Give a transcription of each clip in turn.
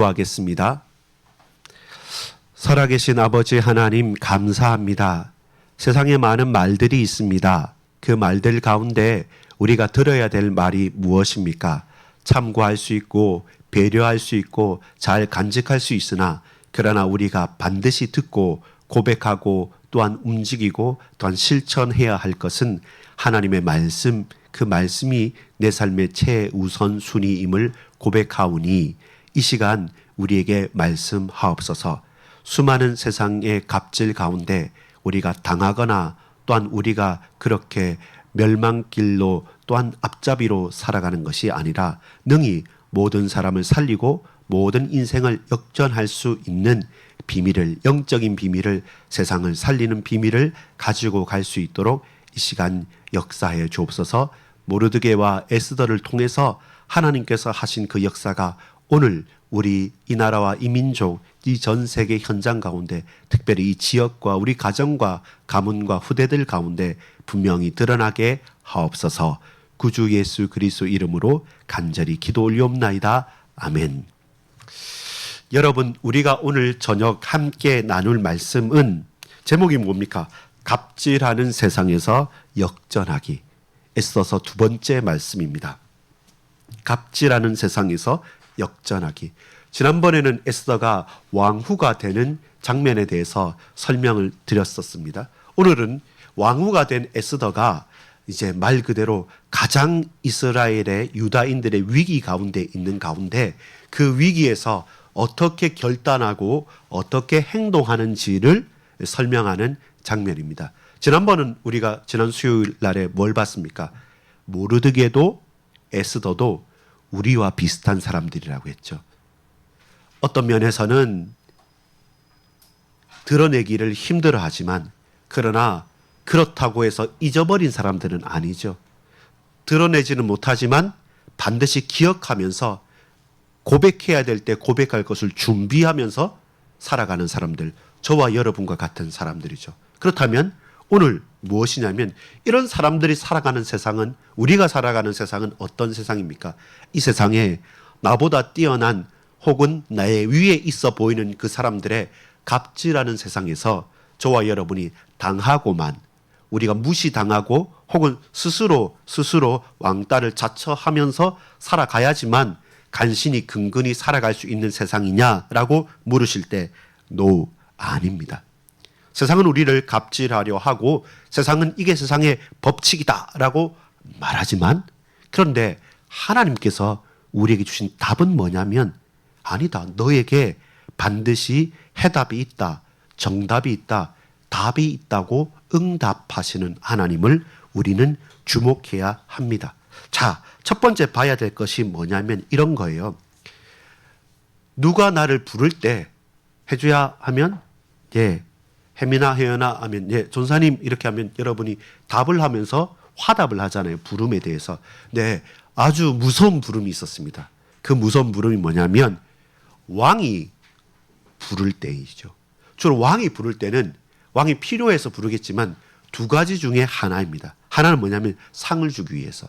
하겠습니다. 살아계신 아버지 하나님 감사합니다. 세상에 많은 말들이 있습니다. 그 말들 가운데 우리가 들어야 될 말이 무엇입니까? 참고할 수 있고 배려할 수 있고 잘 간직할 수 있으나 그러나 우리가 반드시 듣고 고백하고 또한 움직이고 또한 실천해야 할 것은 하나님의 말씀, 그 말씀이 내 삶의 최우선순위임을 고백하오니 이 시간 우리에게 말씀하옵소서. 수많은 세상의 갑질 가운데 우리가 당하거나 또한 우리가 그렇게 멸망길로 또한 앞잡이로 살아가는 것이 아니라 능히 모든 사람을 살리고 모든 인생을 역전할 수 있는 비밀을, 영적인 비밀을, 세상을 살리는 비밀을 가지고 갈 수 있도록 이 시간 역사해 주옵소서. 모르드게와 에스더를 통해서 하나님께서 하신 그 역사가 오늘 우리 이 나라와 이 민족, 이 전 세계 현장 가운데 특별히 이 지역과 우리 가정과 가문과 후대들 가운데 분명히 드러나게 하옵소서. 구주 예수 그리스도 이름으로 간절히 기도 올리옵나이다. 아멘. 여러분, 우리가 오늘 저녁 함께 나눌 말씀은 제목이 뭡니까? 갑질하는 세상에서 역전하기. 에스더서 두 번째 말씀입니다. 갑질하는 세상에서 역전하기. 지난번에는 에스더가 왕후가 되는 장면에 대해서 설명을 드렸었습니다. 오늘은 왕후가 된 에스더가 이제 말 그대로 가장 이스라엘의 유다인들의 위기 가운데 있는 가운데 그 위기에서 어떻게 결단하고 어떻게 행동하는지를 설명하는 장면입니다. 지난번은 우리가 지난 수요일 날에 뭘 봤습니까? 모르드게도 에스더도 우리와 비슷한 사람들이라고 했죠. 어떤 면에서는 드러내기를 힘들어하지만 그러나 그렇다고 해서 잊어버린 사람들은 아니죠. 드러내지는 못하지만 반드시 기억하면서 고백해야 될 때 고백할 것을 준비하면서 살아가는 사람들, 저와 여러분과 같은 사람들이죠. 그렇다면 오늘 무엇이냐면 이런 사람들이 살아가는 세상은, 우리가 살아가는 세상은 어떤 세상입니까? 이 세상에 나보다 뛰어난 혹은 나의 위에 있어 보이는 그 사람들의 갑질하는 세상에서 저와 여러분이 당하고만, 우리가 무시당하고 혹은 스스로 왕따를 자처하면서 살아가야지만 간신히 근근히 살아갈 수 있는 세상이냐라고 물으실 때 no, 아닙니다. 세상은 우리를 갑질하려 하고 세상은 이게 세상의 법칙이다라고 말하지만, 그런데 하나님께서 우리에게 주신 답은 뭐냐면 아니다. 너에게 반드시 해답이 있다. 정답이 있다. 답이 있다고 응답하시는 하나님을 우리는 주목해야 합니다. 자, 첫 번째 봐야 될 것이 뭐냐면 이런 거예요. 누가 나를 부를 때 해주야 하면 예, 혜민아, 혜연아 하면 예, 전사님 이렇게 하면 여러분이 답을 하면서 화답을 하잖아요. 부름에 대해서. 네, 아주 무서운 부름이 있었습니다. 그 무서운 부름이 뭐냐면 왕이 부를 때이죠. 주로 왕이 부를 때는 왕이 필요해서 부르겠지만 두 가지 중에 하나입니다. 하나는 뭐냐면 상을 주기 위해서,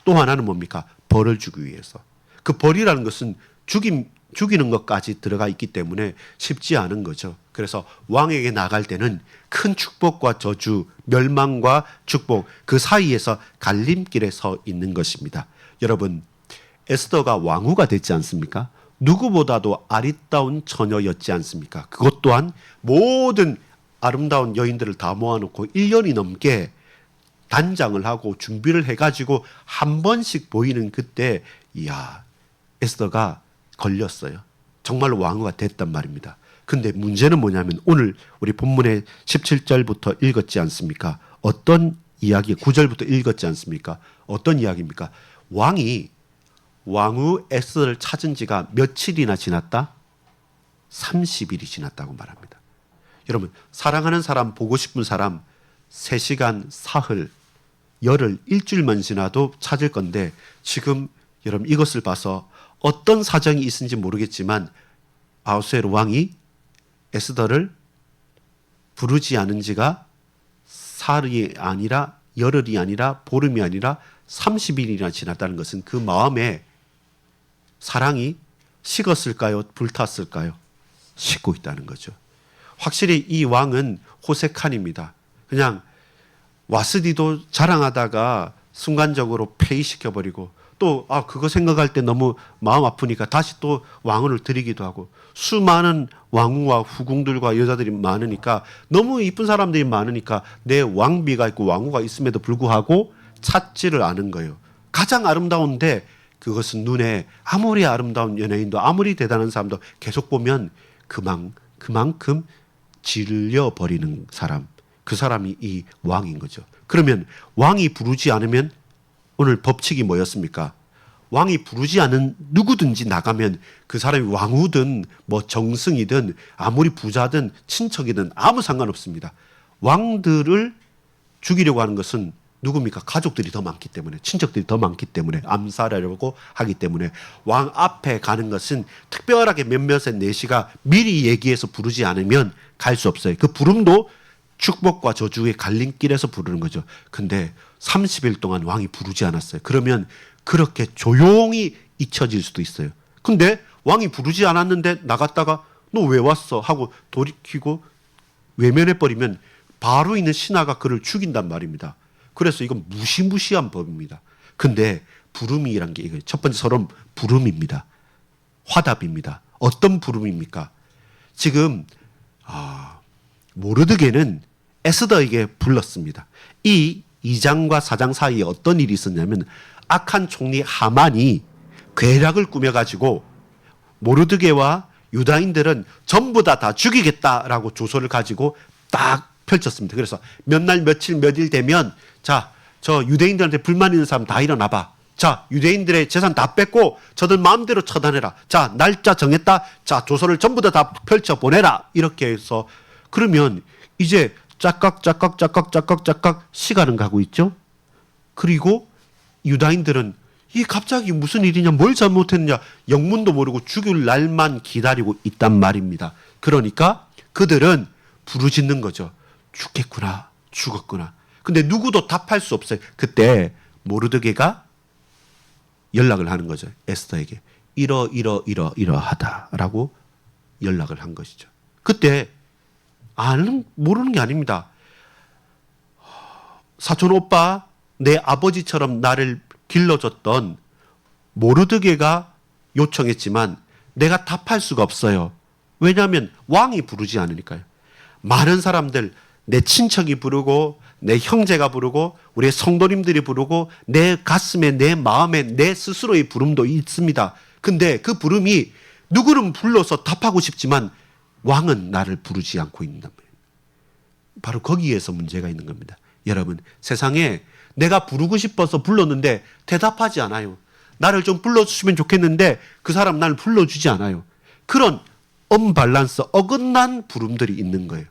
또 하나는 뭡니까? 벌을 주기 위해서. 그 벌이라는 것은 죽이는 것까지 들어가 있기 때문에 쉽지 않은 거죠. 그래서 왕에게 나갈 때는 큰 축복과 저주, 멸망과 축복, 그 사이에서 갈림길에 서 있는 것입니다. 여러분, 에스더가 왕후가 됐지 않습니까? 누구보다도 아리따운 처녀였지 않습니까? 그것 또한 모든 아름다운 여인들을 다 모아놓고 1년이 넘게 단장을 하고 준비를 해가지고 한 번씩 보이는 그때, 이야, 에스더가 걸렸어요. 정말로 왕후가 됐단 말입니다. 근데 문제는 뭐냐면 오늘 우리 본문의 17절부터 읽었지 않습니까? 어떤 이야기, 9절부터 읽었지 않습니까? 어떤 이야기입니까? 왕후 에스더를 찾은 지가 며칠이나 지났다? 30일이 지났다고 말합니다. 여러분, 사랑하는 사람, 보고 싶은 사람 3시간, 사흘, 열흘, 일주일만 지나도 찾을 건데 지금 여러분 이것을 봐서 어떤 사정이 있는지 모르겠지만 아하수에로 왕이 에스더를 부르지 않은 지가 사흘이 아니라 열흘이 아니라 보름이 아니라 30일이나 지났다는 것은 그 마음에 사랑이 식었을까요? 불탔을까요? 식고 있다는 거죠. 확실히 이 왕은 호세칸입니다. 그냥 와스디도 자랑하다가 순간적으로 폐위시켜버리고 또 그거 생각할 때 너무 마음 아프니까 다시 또 왕후를 드리기도 하고 수많은 왕후와 후궁들과 여자들이 많으니까 너무 이쁜 사람들이 많으니까 내 왕비가 있고 왕후가 있음에도 불구하고 찾지를 않은 거예요. 가장 아름다운데 그것은 눈에 아무리 아름다운 연예인도 아무리 대단한 사람도 계속 보면 그만큼 질려버리는 사람, 그 사람이 이 왕인 거죠. 그러면 왕이 부르지 않으면 오늘 법칙이 뭐였습니까? 왕이 부르지 않은 누구든지 나가면 그 사람이 왕후든 뭐 정승이든 아무리 부자든 친척이든 아무 상관없습니다. 왕들을 죽이려고 하는 것은 누굽니까? 가족들이 더 많기 때문에, 친척들이 더 많기 때문에, 암살하려고 하기 때문에 왕 앞에 가는 것은 특별하게 몇몇의 내시가 미리 얘기해서 부르지 않으면 갈 수 없어요. 그 부름도 축복과 저주의 갈림길에서 부르는 거죠. 근데 30일 동안 왕이 부르지 않았어요. 그러면 그렇게 조용히 잊혀질 수도 있어요. 근데 왕이 부르지 않았는데 나갔다가 너 왜 왔어? 하고 돌이키고 외면해버리면 바로 있는 신하가 그를 죽인단 말입니다. 그래서 이건 무시무시한 법입니다. 근데 부름이란 게 이거예요. 첫 번째 서론 부름입니다. 화답입니다. 어떤 부름입니까? 지금 모르드게는 에스더에게 불렀습니다. 이 2장과 4장 사이에 어떤 일이 있었냐면 악한 총리 하만이 괴략을 꾸며가지고 모르드게와 유다인들은 전부 다 죽이겠다라고 조서를 가지고 딱 펼쳤습니다. 그래서 몇 날 며칠 몇 일 되면 자, 저 유대인들한테 불만 있는 사람 다 일어나봐. 자, 유대인들의 재산 다 뺏고 저들 마음대로 처단해라. 자, 날짜 정했다. 자, 조서를 전부 다 펼쳐 보내라. 이렇게 해서 그러면 이제 짝각 시간은 가고 있죠. 그리고 유다인들은 이 갑자기 무슨 일이냐, 뭘 잘못했느냐, 영문도 모르고 죽일 날만 기다리고 있단 말입니다. 그러니까 그들은 부르짖는 거죠. 죽겠구나, 죽었구나. 근데 누구도 답할 수 없어요. 그때 모르드게가 연락을 하는 거죠. 에스더에게. 이러하다라고 연락을 한 것이죠. 그때 모르는 게 아닙니다. 사촌 오빠, 내 아버지처럼 나를 길러줬던 모르드게가 요청했지만 내가 답할 수가 없어요. 왜냐하면 왕이 부르지 않으니까요. 많은 사람들, 내 친척이 부르고 내 형제가 부르고 우리 성도님들이 부르고 내 가슴에 내 마음에 내 스스로의 부름도 있습니다. 근데 그 부름이 누구는 불러서 답하고 싶지만 왕은 나를 부르지 않고 있는 거예요. 바로 거기에서 문제가 있는 겁니다. 여러분, 세상에 내가 부르고 싶어서 불렀는데 대답하지 않아요. 나를 좀 불러주시면 좋겠는데 그 사람 나를 불러주지 않아요. 그런 언밸런스, 어긋난 부름들이 있는 거예요.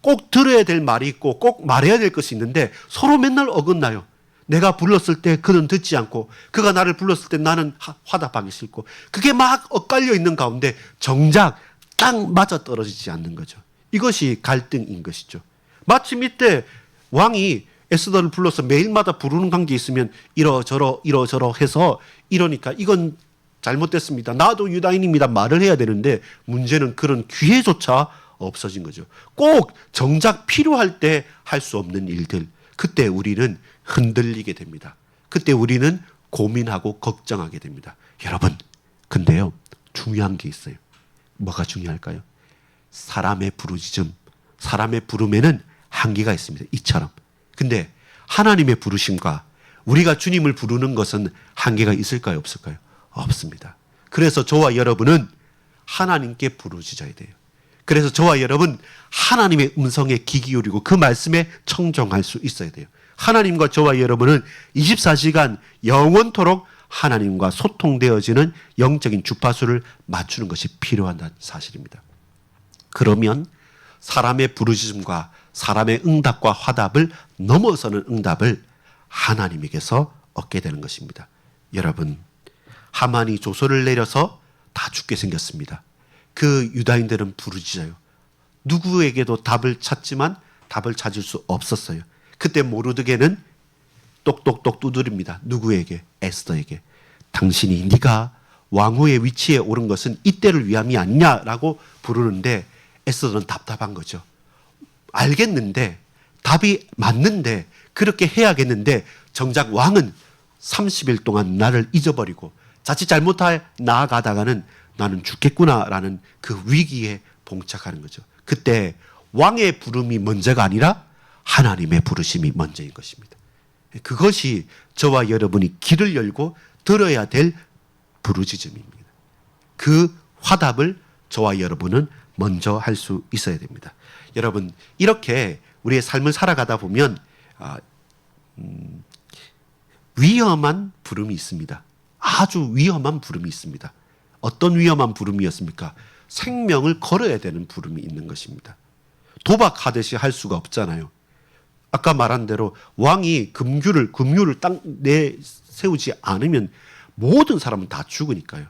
꼭 들어야 될 말이 있고 꼭 말해야 될 것이 있는데 서로 맨날 어긋나요. 내가 불렀을 때 그는 듣지 않고 그가 나를 불렀을 때 나는 화답하기 싫고 그게 막 엇갈려 있는 가운데 정작 딱 맞아떨어지지 않는 거죠. 이것이 갈등인 것이죠. 마침 이때 왕이 에스더를 불러서 매일마다 부르는 관계에 있으면 이러저러 해서 이러니까 이건 잘못됐습니다. 나도 유다인입니다. 말을 해야 되는데 문제는 그런 기회조차 없어진 거죠. 꼭 정작 필요할 때 할 수 없는 일들. 그때 우리는 흔들리게 됩니다. 그때 우리는 고민하고 걱정하게 됩니다. 여러분, 근데요, 중요한 게 있어요. 뭐가 중요할까요? 사람의 부르짖음, 사람의 부름에는 한계가 있습니다. 이처럼. 근데 하나님의 부르심과 우리가 주님을 부르는 것은 한계가 있을까요? 없을까요? 없습니다. 그래서 저와 여러분은 하나님께 부르짖어야 돼요. 그래서 저와 여러분 하나님의 음성에 귀 기울이고 그 말씀에 청종할 수 있어야 돼요. 하나님과 저와 여러분은 24시간 영원토록 하나님과 소통되어지는 영적인 주파수를 맞추는 것이 필요하다는 사실입니다. 그러면 사람의 부르짖음과 사람의 응답과 화답을 넘어서는 응답을 하나님에게서 얻게 되는 것입니다. 여러분, 하만이 조서를 내려서 다 죽게 생겼습니다. 그 유다인들은 부르짖어요. 누구에게도 답을 찾지만 답을 찾을 수 없었어요. 그때 모르드게는 똑똑똑 두드립니다. 누구에게? 에스더에게. 당신이 네가 왕후의 위치에 오른 것은 이때를 위함이 아니냐라고 부르는데 에스더는 답답한 거죠. 알겠는데 답이 맞는데 그렇게 해야겠는데 정작 왕은 30일 동안 나를 잊어버리고 자칫 잘못하여 나아가다가는 나는 죽겠구나라는 그 위기에 봉착하는 거죠. 그때 왕의 부름이 먼저가 아니라 하나님의 부르심이 먼저인 것입니다. 그것이 저와 여러분이 귀를 열고 들어야 될 부르짖음입니다. 그 화답을 저와 여러분은 먼저 할 수 있어야 됩니다. 여러분, 이렇게 우리의 삶을 살아가다 보면 위험한 부름이 있습니다. 아주 위험한 부름이 있습니다. 어떤 위험한 부름이었습니까? 생명을 걸어야 되는 부름이 있는 것입니다. 도박하듯이 할 수가 없잖아요. 아까 말한 대로 왕이 금규를 딱 내세우지 않으면 모든 사람은 다 죽으니까요.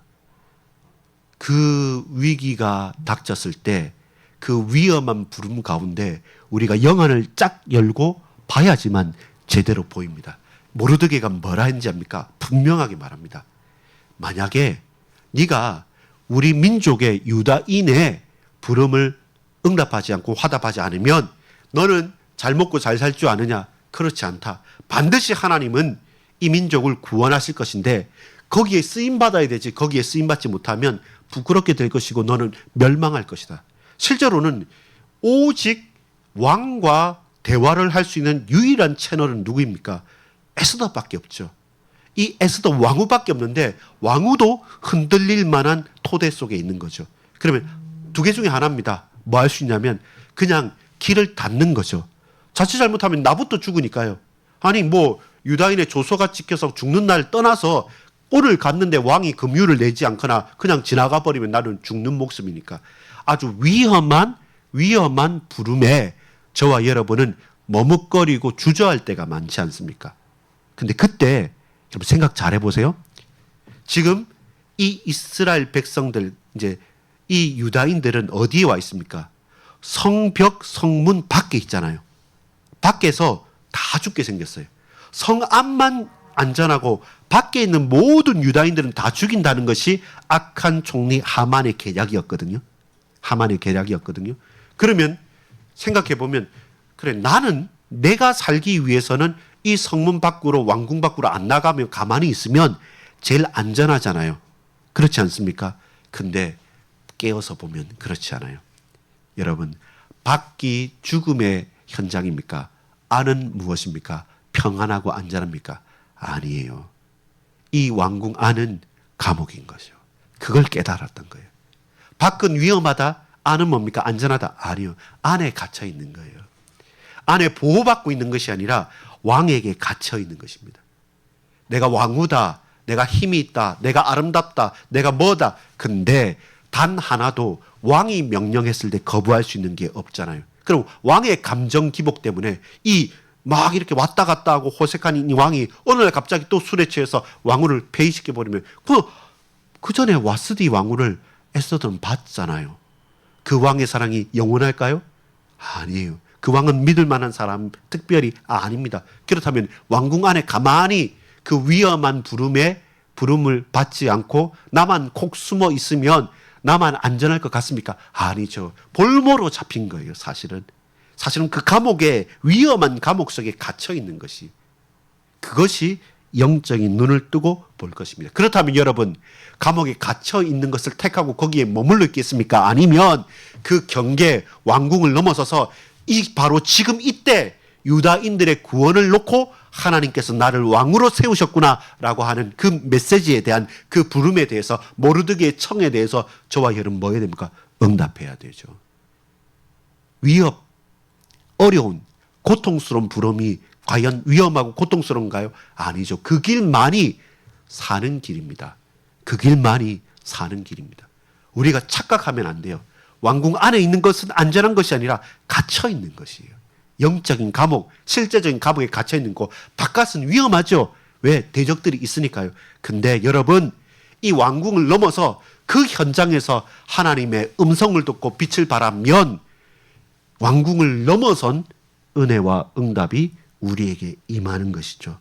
그 위기가 닥쳤을 때 그 위험한 부름 가운데 우리가 영안을 쫙 열고 봐야지만 제대로 보입니다. 모르드게가 뭐라 했는지 압니까? 분명하게 말합니다. 만약에 네가 우리 민족의 유다인의 부름을 응답하지 않고 화답하지 않으면 너는 잘 먹고 잘 살 줄 아느냐? 그렇지 않다. 반드시 하나님은 이 민족을 구원하실 것인데 거기에 쓰임받아야 되지 거기에 쓰임받지 못하면 부끄럽게 될 것이고 너는 멸망할 것이다. 실제로는 오직 왕과 대화를 할 수 있는 유일한 채널은 누구입니까? 에스더밖에 없죠. 이 에스더 왕후밖에 없는데 왕후도 흔들릴 만한 토대 속에 있는 거죠. 그러면 두 개 중에 하나입니다. 뭐 할 수 있냐면 그냥 길을 닫는 거죠. 자칫 잘못하면 나부터 죽으니까요. 아니 뭐 유다인의 조서가 찍혀서 죽는 날 떠나서 꼴을 갔는데 왕이 금유를 내지 않거나 그냥 지나가 버리면 나는 죽는 목숨이니까 아주 위험한 부름에 저와 여러분은 머뭇거리고 주저할 때가 많지 않습니까? 근데 그때 여러분 생각 잘 해보세요. 지금 이 이스라엘 백성들 이제 이 유다인들은 어디에 와 있습니까? 성벽 성문 밖에 있잖아요. 밖에서 다 죽게 생겼어요. 성 안만 안전하고 밖에 있는 모든 유다인들은 다 죽인다는 것이 악한 총리 하만의 계략이었거든요. 그러면 생각해 보면 그래 나는 내가 살기 위해서는 이 성문 밖으로 왕궁 밖으로 안 나가면 가만히 있으면 제일 안전하잖아요. 그렇지 않습니까? 근데 깨어서 보면 그렇지 않아요. 여러분, 밖이 죽음의 현장입니까? 안은 무엇입니까? 평안하고 안전합니까? 아니에요. 이 왕궁 안은 감옥인 거죠. 그걸 깨달았던 거예요. 밖은 위험하다. 안은 뭡니까? 안전하다. 아니요. 안에 갇혀 있는 거예요. 안에 보호받고 있는 것이 아니라 왕에게 갇혀 있는 것입니다. 내가 왕후다. 내가 힘이 있다. 내가 아름답다. 내가 뭐다. 근데 단 하나도 왕이 명령했을 때 거부할 수 있는 게 없잖아요. 그럼 왕의 감정 기복 때문에 막 이렇게 왔다 갔다 하고 호색한 이 왕이 어느 날 갑자기 또 술에 취해서 왕후를 폐위시켜버리면 그 전에 와스디 왕후를 에스더는 봤잖아요. 그 왕의 사랑이 영원할까요? 아니에요. 그 왕은 믿을 만한 사람 특별히 아닙니다. 그렇다면 왕궁 안에 가만히 그 위험한 부름을 받지 않고 나만 콕 숨어 있으면 나만 안전할 것 같습니까? 아니죠. 볼모로 잡힌 거예요, 사실은 그 감옥에 위험한 감옥 속에 갇혀 있는 것이 그것이 영적인 눈을 뜨고 볼 것입니다. 그렇다면 여러분 감옥에 갇혀 있는 것을 택하고 거기에 머물러 있겠습니까? 아니면 그 경계 왕궁을 넘어서서 바로 지금 이때 유다인들의 구원을 놓고 하나님께서 나를 왕으로 세우셨구나라고 하는 그 메시지에 대한 그 부름에 대해서 모르드게의 청에 대해서 저와 여러분 뭐 해야 됩니까? 응답해야 되죠. 어려운 고통스러운 부름이 과연 위험하고 고통스러운가요? 아니죠. 그 길만이 사는 길입니다. 우리가 착각하면 안 돼요. 왕궁 안에 있는 것은 안전한 것이 아니라 갇혀 있는 것이에요. 영적인 감옥, 실제적인 감옥에 갇혀 있는 거. 바깥은 위험하죠. 왜? 대적들이 있으니까요. 근데 여러분 이 왕궁을 넘어서 그 현장에서 하나님의 음성을 듣고 빛을 발하면 왕궁을 넘어선 은혜와 응답이 우리에게 임하는 것이죠.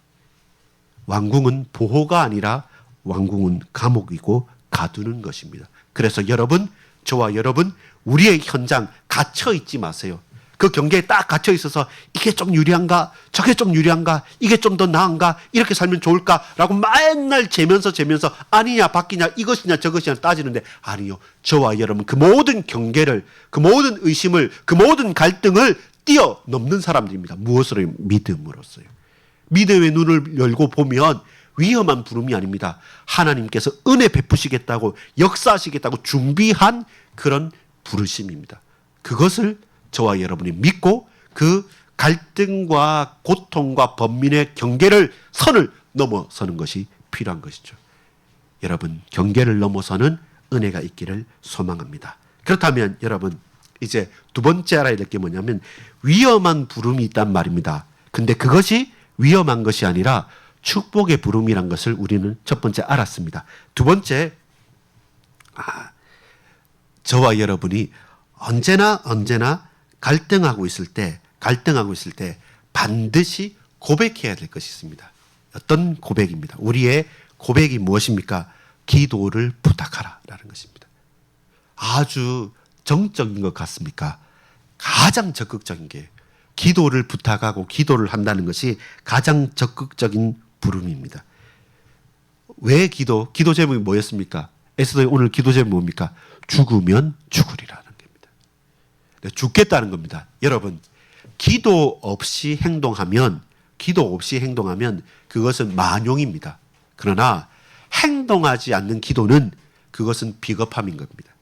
왕궁은 보호가 아니라 왕궁은 감옥이고 가두는 것입니다. 그래서 여러분, 저와 여러분, 우리의 현장 갇혀 있지 마세요. 그 경계에 딱 갇혀 있어서 이게 좀 유리한가, 저게 좀 유리한가, 이게 좀 더 나은가, 이렇게 살면 좋을까라고 맨날 재면서 아니냐 바뀌냐 이것이냐 저것이냐 따지는데, 아니요, 저와 여러분 그 모든 경계를, 그 모든 의심을, 그 모든 갈등을 뛰어넘는 사람들입니다. 무엇으로요? 믿음으로써요. 믿음의 눈을 열고 보면 위험한 부름이 아닙니다. 하나님께서 은혜 베푸시겠다고, 역사하시겠다고 준비한 그런 부르심입니다. 그것을 저와 여러분이 믿고 그 갈등과 고통과 번민의 경계를, 선을 넘어서는 것이 필요한 것이죠. 여러분, 경계를 넘어서는 은혜가 있기를 소망합니다. 그렇다면 여러분, 이제 두 번째 알아야 될 게 뭐냐면 위험한 부름이 있단 말입니다. 근데 그것이 위험한 것이 아니라 축복의 부름이란 것을 우리는 첫 번째 알았습니다. 두 번째, 저와 여러분이 언제나 갈등하고 있을 때 반드시 고백해야 될 것이 있습니다. 어떤 고백입니다. 우리의 고백이 무엇입니까? 기도를 부탁하라 라는 것입니다. 아주 정적인 것 같습니까? 가장 적극적인 게 기도를 부탁하고 기도를 한다는 것이 가장 적극적인 부름입니다. 왜 기도 제목이 뭐였습니까? 에스더의 오늘 기도 제목이 뭡니까? 죽으면 죽으리라는 겁니다. 죽겠다는 겁니다. 여러분, 기도 없이 행동하면 그것은 만용입니다. 그러나 행동하지 않는 기도는 그것은 비겁함인 겁니다.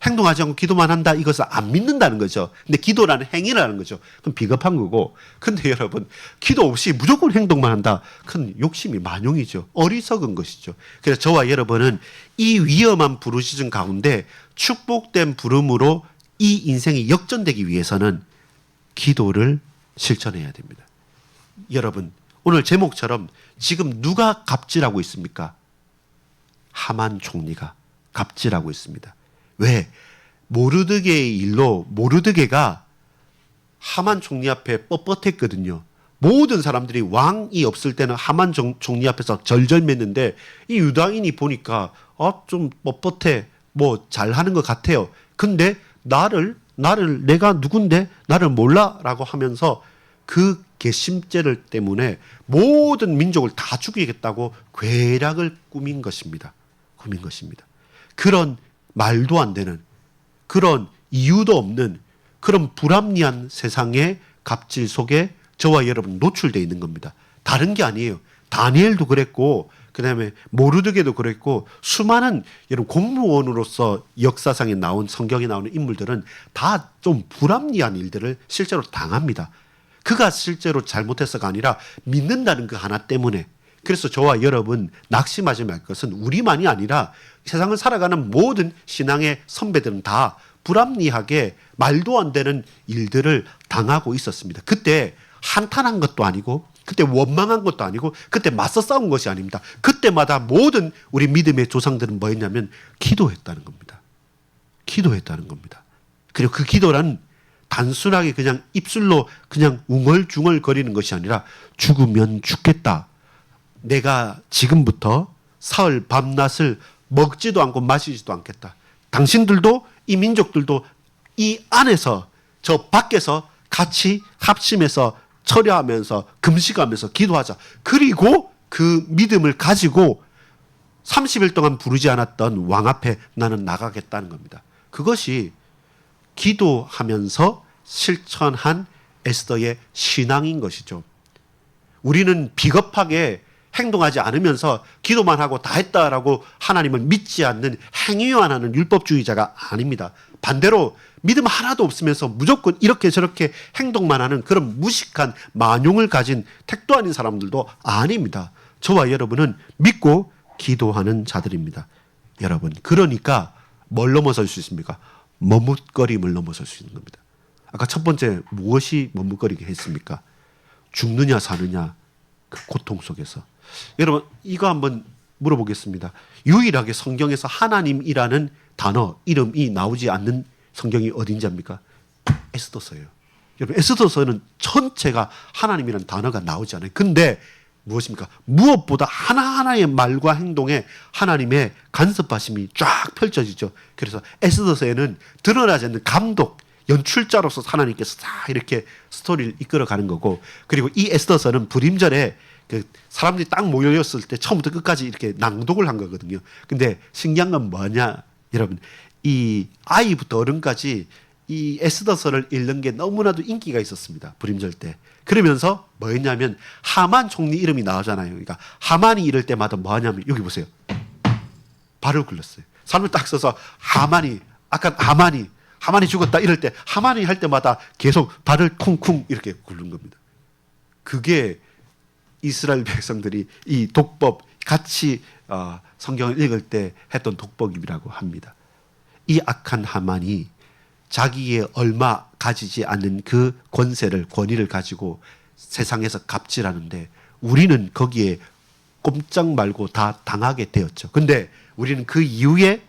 행동하지 않고 기도만 한다, 이것을 안 믿는다는 거죠. 근데 기도라는 행위라는 거죠. 그럼 비겁한 거고. 근데 여러분, 기도 없이 무조건 행동만 한다, 큰 욕심이 만용이죠. 어리석은 것이죠. 그래서 저와 여러분은 이 위험한 부르짖음 가운데 축복된 부름으로 이 인생이 역전되기 위해서는 기도를 실천해야 됩니다. 여러분, 오늘 제목처럼 지금 누가 갑질하고 있습니까? 하만 총리가 갑질하고 있습니다. 왜? 모르드게의 일로 모르드게가 하만 총리 앞에 뻣뻣했거든요. 모든 사람들이 왕이 없을 때는 하만 총리 앞에서 절절맸는데 이 유다인이 보니까 좀 뻣뻣해, 뭐 잘하는 것 같아요. 근데 나를 내가 누군데 나를 몰라라고 하면서 그 괘씸죄를 때문에 모든 민족을 다 죽이겠다고 괴략을 꾸민 것입니다. 그런 말도 안 되는, 그런 이유도 없는 그런 불합리한 세상의 갑질 속에 저와 여러분 노출되어 있는 겁니다. 다른 게 아니에요. 다니엘도 그랬고, 그 다음에 모르드게도 그랬고, 수많은 여러분 공무원으로서 역사상에 나온, 성경에 나오는 인물들은 다 좀 불합리한 일들을 실제로 당합니다. 그가 실제로 잘못해서가 아니라 믿는다는 그 하나 때문에. 그래서 저와 여러분 낙심하지 말 것은 우리만이 아니라 세상을 살아가는 모든 신앙의 선배들은 다 불합리하게 말도 안 되는 일들을 당하고 있었습니다. 그때 한탄한 것도 아니고, 그때 원망한 것도 아니고, 그때 맞서 싸운 것이 아닙니다. 그때마다 모든 우리 믿음의 조상들은 뭐였냐면 기도했다는 겁니다. 그리고 그 기도란 단순하게 그냥 입술로 그냥 웅얼중얼 거리는 것이 아니라 죽으면 죽겠다, 내가 지금부터 사흘 밤낮을 먹지도 않고 마시지도 않겠다, 당신들도 이 민족들도 이 안에서 저 밖에서 같이 합심해서 철야하면서 금식하면서 기도하자. 그리고 그 믿음을 가지고 30일 동안 부르지 않았던 왕 앞에 나는 나가겠다는 겁니다. 그것이 기도하면서 실천한 에스더의 신앙인 것이죠. 우리는 비겁하게 행동하지 않으면서 기도만 하고 다 했다라고 하나님을 믿지 않는 행위만 하는 율법주의자가 아닙니다. 반대로 믿음 하나도 없으면서 무조건 이렇게 저렇게 행동만 하는 그런 무식한 만용을 가진 택도 아닌 사람들도 아닙니다. 저와 여러분은 믿고 기도하는 자들입니다. 여러분, 그러니까 뭘 넘어설 수 있습니까? 머뭇거림을 넘어설 수 있는 겁니다. 아까 첫 번째 무엇이 머뭇거리게 했습니까? 죽느냐 사느냐, 그 고통 속에서. 여러분, 이거 한번 물어보겠습니다. 유일하게 성경에서 하나님이라는 단어, 이름이 나오지 않는 성경이 어딘지 압니까? 에스더서예요. 여러분, 에스더서는 전체가 하나님이라는 단어가 나오지 않아요. 근데 무엇입니까? 무엇보다 하나하나의 말과 행동에 하나님의 간섭하심이 쫙 펼쳐지죠. 그래서 에스더서에는 드러나지 않는 감독, 연출자로서 하나님께서 다 이렇게 스토리를 이끌어가는 거고, 그리고 이 에스더서는 불임절에 그 사람들이 딱 모여있을 때 처음부터 끝까지 이렇게 낭독을 한 거거든요. 근데 신기한 건 뭐냐, 여러분, 이 아이부터 어른까지 이 에스더서를 읽는 게 너무나도 인기가 있었습니다. 불임절 때. 그러면서 뭐였냐면 하만 총리 이름이 나오잖아요. 그러니까 하만이 이럴 때마다 뭐 하냐면 여기 보세요. 발을 굴렸어요. 사람을 딱 써서 하만이 죽었다 이럴 때 하만이 할 때마다 계속 발을 쿵쿵 이렇게 굴른 겁니다. 그게 이스라엘 백성들이 이 독법 같이 성경을 읽을 때 했던 독법이라고 합니다. 이 악한 하만이 자기의 얼마 가지지 않는 그 권위를 가지고 세상에서 갑질하는데 우리는 거기에 꼼짝 말고 다 당하게 되었죠. 근데 우리는 그 이후에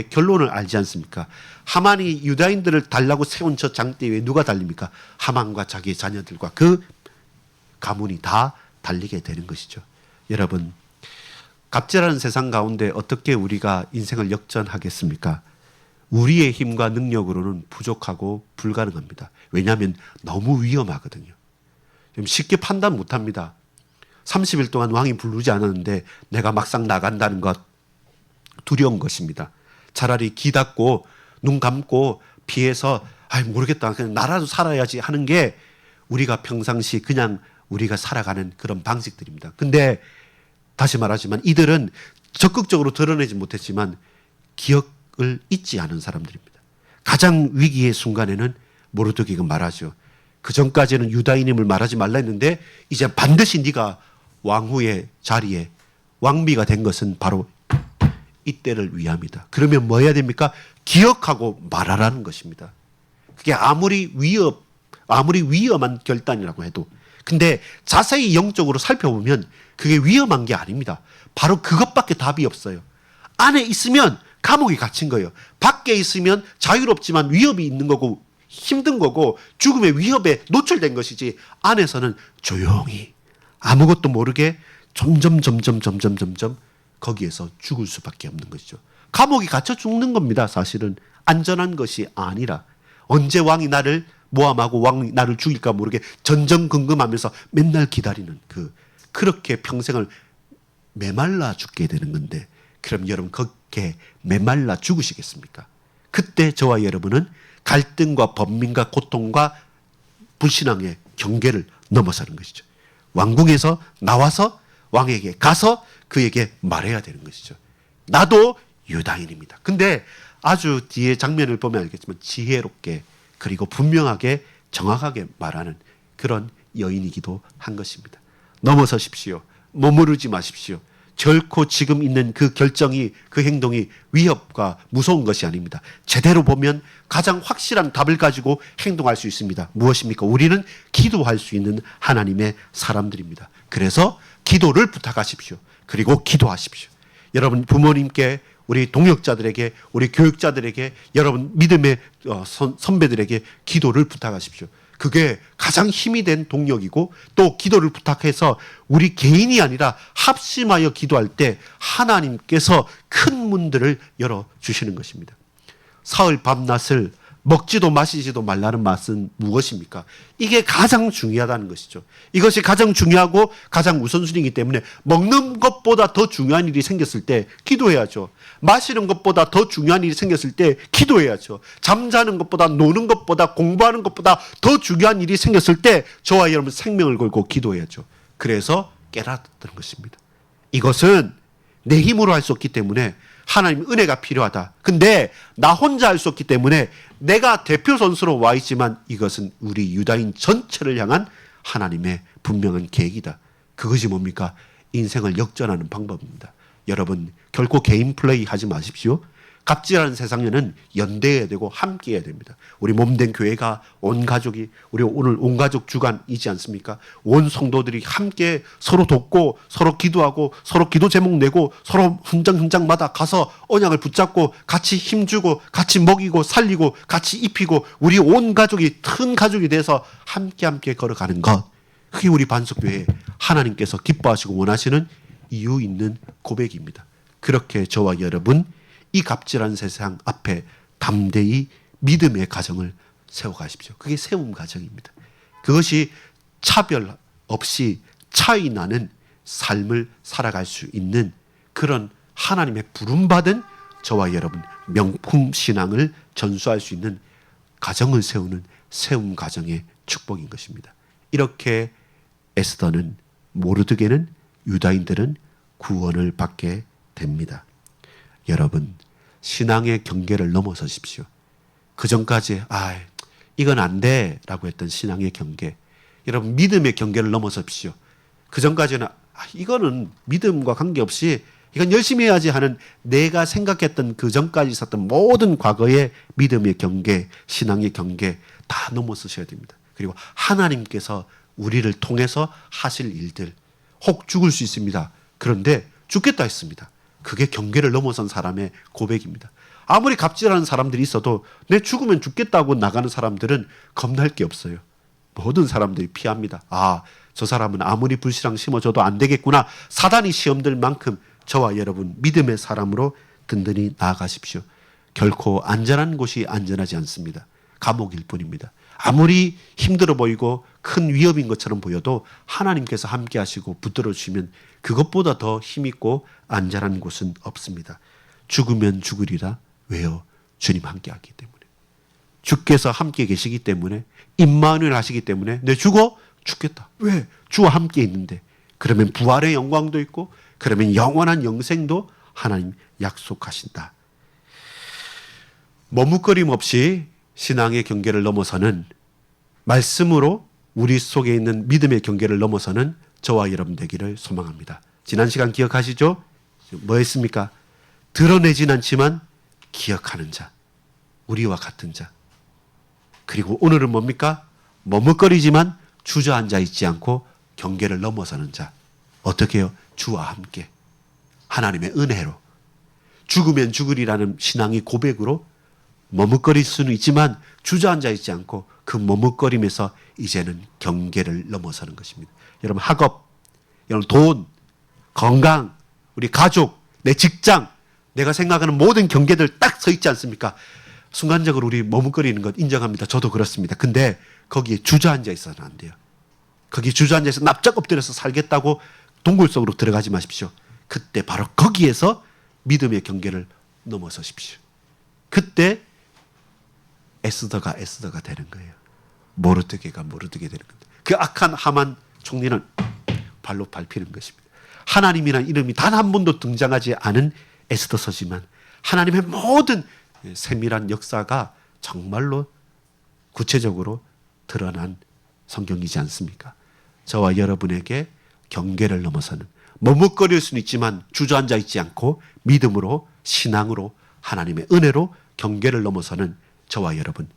결론을 알지 않습니까? 하만이 유다인들을 달라고 세운 저 장대 위에 누가 달립니까? 하만과 자기의 자녀들과 그 가문이 다 달리게 되는 것이죠. 여러분, 갑질하는 세상 가운데 어떻게 우리가 인생을 역전하겠습니까? 우리의 힘과 능력으로는 부족하고 불가능합니다. 왜냐하면 너무 위험하거든요. 좀 쉽게 판단 못합니다. 30일 동안 왕이 부르지 않았는데 내가 막상 나간다는 것, 두려운 것입니다. 차라리 귀 닫고 눈 감고 피해서 모르겠다, 그냥 나라도 살아야지 하는 게 우리가 평상시 그냥 우리가 살아가는 그런 방식들입니다. 근데 다시 말하지만 이들은 적극적으로 드러내지 못했지만 기억을 잊지 않은 사람들입니다. 가장 위기의 순간에는 모르드게가 말하죠. 그 전까지는 유다인임을 말하지 말라 했는데 이제 반드시 네가 왕후의 자리에 왕비가 된 것은 바로 이때를 위함이다. 그러면 뭐 해야 됩니까? 기억하고 말하라는 것입니다. 그게 아무리 위험한 결단이라고 해도, 근데 자세히 영적으로 살펴보면 그게 위험한 게 아닙니다. 바로 그것밖에 답이 없어요. 안에 있으면 감옥에 갇힌 거예요. 밖에 있으면 자유롭지만 위협이 있는 거고 힘든 거고 죽음의 위협에 노출된 것이지, 안에서는 조용히 아무것도 모르게 점점 거기에서 죽을 수밖에 없는 것이죠. 감옥에 갇혀 죽는 겁니다. 사실은 안전한 것이 아니라 언제 왕이 나를 모함하고 왕이 나를 죽일까 모르게 전전긍긍하면서 맨날 기다리는 그렇게 평생을 메말라 죽게 되는 건데, 그럼 여러분 그렇게 메말라 죽으시겠습니까? 그때 저와 여러분은 갈등과 번민과 고통과 불신앙의 경계를 넘어서는 것이죠. 왕궁에서 나와서 왕에게 가서 그에게 말해야 되는 것이죠. 나도 유다인입니다. 근데 아주 뒤에 장면을 보면 알겠지만 지혜롭게 그리고 분명하게 정확하게 말하는 그런 여인이기도 한 것입니다. 넘어서십시오. 머무르지 마십시오. 결코 지금 있는 그 결정이, 그 행동이 위협과 무서운 것이 아닙니다. 제대로 보면 가장 확실한 답을 가지고 행동할 수 있습니다. 무엇입니까? 우리는 기도할 수 있는 하나님의 사람들입니다. 그래서 기도를 부탁하십시오. 그리고 기도하십시오. 여러분 부모님께, 우리 동역자들에게, 우리 교육자들에게, 여러분 믿음의 선배들에게 기도를 부탁하십시오. 그게 가장 힘이 된 동력이고, 또 기도를 부탁해서 우리 개인이 아니라 합심하여 기도할 때 하나님께서 큰 문들을 열어주시는 것입니다. 사흘 밤낮을 먹지도 마시지도 말라는 맛은 무엇입니까? 이게 가장 중요하다는 것이죠. 이것이 가장 중요하고 가장 우선순위이기 때문에 먹는 것보다 더 중요한 일이 생겼을 때 기도해야죠. 마시는 것보다 더 중요한 일이 생겼을 때 기도해야죠. 잠자는 것보다, 노는 것보다, 공부하는 것보다 더 중요한 일이 생겼을 때 저와 여러분 생명을 걸고 기도해야죠. 그래서 깨닫는 것입니다. 이것은 내 힘으로 할 수 없기 때문에 하나님 은혜가 필요하다. 근데 나 혼자 할 수 없기 때문에 내가 대표 선수로 와 있지만 이것은 우리 유다인 전체를 향한 하나님의 분명한 계획이다. 그것이 뭡니까? 인생을 역전하는 방법입니다. 여러분 결코 개인 플레이 하지 마십시오. 갑질하는 세상에는 연대해야 되고 함께해야 됩니다. 우리 몸된 교회가 온 가족이, 우리 오늘 온 가족 주간이지 않습니까? 온 성도들이 함께 서로 돕고 서로 기도하고 서로 기도 제목 내고 서로 현장마다 가서 언약을 붙잡고 같이 힘주고 같이 먹이고 살리고 같이 입히고 우리 온 가족이 큰 가족이 돼서 함께 걸어가는 것, 그게 우리 반석교회 하나님께서 기뻐하시고 원하시는 이유 있는 고백입니다. 그렇게 저와 여러분 이 갑질한 세상 앞에 담대히 믿음의 가정을 세워가십시오. 그게 세움 가정입니다. 그것이 차별 없이 차이 나는 삶을 살아갈 수 있는 그런 하나님의 부름받은 저와 여러분 명품 신앙을 전수할 수 있는 가정을 세우는 세움 가정의 축복인 것입니다. 이렇게 에스더는 모르드게는 유다인들은 구원을 받게 됩니다. 여러분 신앙의 경계를 넘어서십시오. 그전까지 이건 안 돼 라고 했던 신앙의 경계, 여러분 믿음의 경계를 넘어서십시오. 그전까지는 이거는 믿음과 관계없이 이건 열심히 해야지 하는 내가 생각했던 그전까지 있었던 모든 과거의 믿음의 경계, 신앙의 경계 다 넘어서셔야 됩니다. 그리고 하나님께서 우리를 통해서 하실 일들, 혹 죽을 수 있습니다. 그런데 죽겠다 했습니다. 그게 경계를 넘어선 사람의 고백입니다. 아무리 갑질하는 사람들이 있어도 내 죽으면 죽겠다고 나가는 사람들은 겁날 게 없어요. 모든 사람들이 피합니다. 저 사람은 아무리 불신앙 심어줘도 안 되겠구나. 사단이 시험들 만큼 저와 여러분 믿음의 사람으로 든든히 나아가십시오. 결코 안전한 곳이 안전하지 않습니다. 감옥일 뿐입니다. 아무리 힘들어 보이고 큰 위협인 것처럼 보여도 하나님께서 함께 하시고 붙들어 주시면 그것보다 더 힘있고 안전한 곳은 없습니다. 죽으면 죽으리라. 왜요? 주님 함께 하기 때문에. 주께서 함께 계시기 때문에, 임마누엘 하시기 때문에 내 죽어? 죽겠다. 왜? 주와 함께 있는데. 그러면 부활의 영광도 있고 그러면 영원한 영생도 하나님 약속하신다. 머뭇거림 없이 신앙의 경계를 넘어서는, 말씀으로 우리 속에 있는 믿음의 경계를 넘어서는 저와 여러분 되기를 소망합니다. 지난 시간 기억하시죠? 뭐 했습니까? 드러내진 않지만 기억하는 자, 우리와 같은 자. 그리고 오늘은 뭡니까? 머뭇거리지만 주저앉아 있지 않고 경계를 넘어서는 자. 어떻게 해요? 주와 함께 하나님의 은혜로 죽으면 죽으리라는 신앙의 고백으로 머뭇거릴 수는 있지만 주저앉아 있지 않고 그 머뭇거림에서 이제는 경계를 넘어서는 것입니다. 여러분 학업, 여러분 돈, 건강, 우리 가족, 내 직장, 내가 생각하는 모든 경계들 딱 서 있지 않습니까? 순간적으로 우리 머뭇거리는 것 인정합니다. 저도 그렇습니다. 근데 거기에 주저앉아 있어서는 안 돼요. 거기에 주저앉아 있어서 납작 엎드려서 살겠다고 동굴 속으로 들어가지 마십시오. 그때 바로 거기에서 믿음의 경계를 넘어서십시오. 그때 에스더가 되는 거예요. 모르드게가 되는 겁니다. 그 악한 하만 총리는 발로 밟히는 것입니다. 하나님이라는 이름이 단 한 번도 등장하지 않은 에스더서지만 하나님의 모든 세밀한 역사가 정말로 구체적으로 드러난 성경이지 않습니까? 저와 여러분에게 경계를 넘어서는, 머뭇거릴 수는 있지만 주저앉아 있지 않고 믿음으로, 신앙으로, 하나님의 은혜로 경계를 넘어서는 저와 여러분,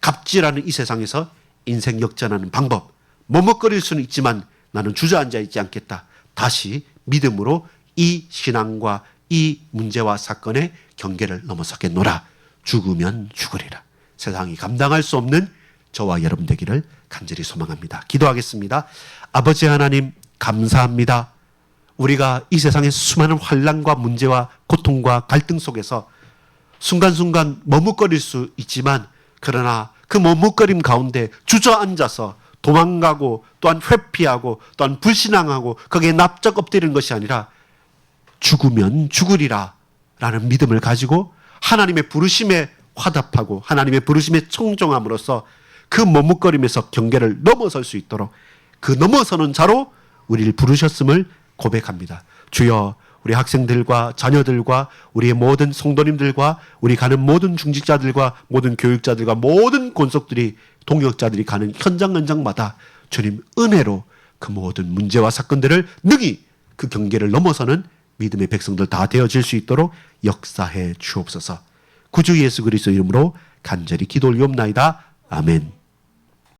갑질하는 이 세상에서 인생 역전하는 방법, 머뭇거릴 수는 있지만 나는 주저앉아 있지 않겠다. 다시 믿음으로 이 신앙과 이 문제와 사건의 경계를 넘어서겠노라. 죽으면 죽으리라. 세상이 감당할 수 없는 저와 여러분 되기를 간절히 소망합니다. 기도하겠습니다. 아버지 하나님 감사합니다. 우리가 이 세상의 수많은 환난과 문제와 고통과 갈등 속에서 순간순간 머뭇거릴 수 있지만, 그러나 그 머뭇거림 가운데 주저앉아서 도망가고 또한 회피하고 또한 불신앙하고 거기에 납작 엎드리는 것이 아니라 죽으면 죽으리라 라는 믿음을 가지고 하나님의 부르심에 화답하고 하나님의 부르심에 청종함으로써 그 머뭇거림에서 경계를 넘어설 수 있도록 그 넘어서는 자로 우리를 부르셨음을 고백합니다. 주여, 우리 학생들과 자녀들과 우리의 모든 성도님들과 우리 가는 모든 중직자들과 모든 교육자들과 모든 권속들이, 동역자들이 가는 현장마다 주님 은혜로 그 모든 문제와 사건들을 능히 그 경계를 넘어서는 믿음의 백성들 다 되어질 수 있도록 역사해 주옵소서. 구주 예수 그리스도 이름으로 간절히 기도 올리옵나이다. 아멘.